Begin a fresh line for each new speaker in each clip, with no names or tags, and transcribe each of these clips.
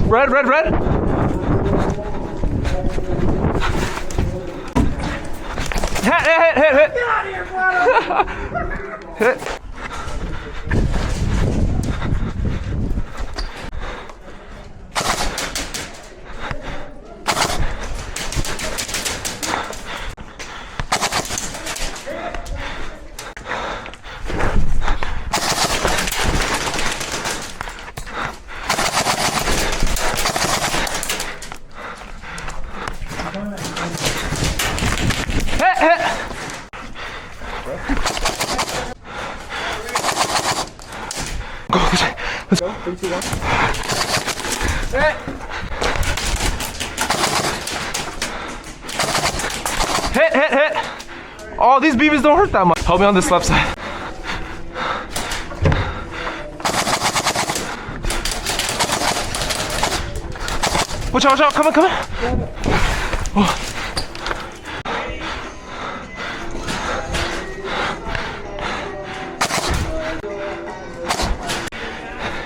Red, red, red. Hit, hit, hit, hit, hit.
Get out of here, bro!
Hit. Hit, hit. Go, let's go. 3, 2, 1. Hit. Hit, hit, hit. Oh, these BBs don't hurt that much. Help me on this left side. Watch out, watch out. Come on, come on. Oh.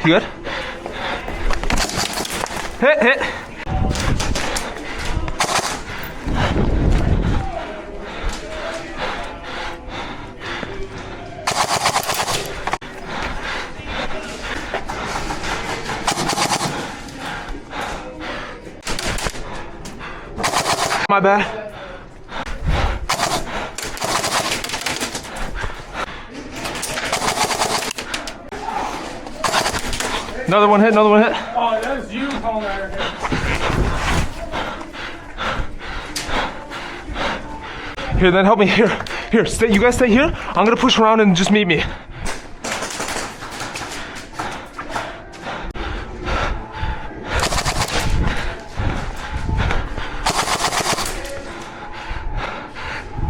You good? Hit, hit. My bad. Another one hit, another one hit.
Oh, that's you calling that hit.
Here, then help me. Here, here. Stay. You guys stay here. I'm gonna push around and just meet me.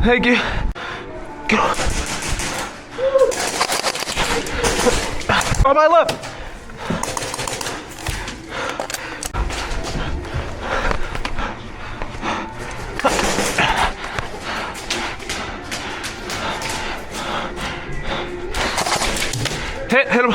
Hey, get on. On my left. Hit him.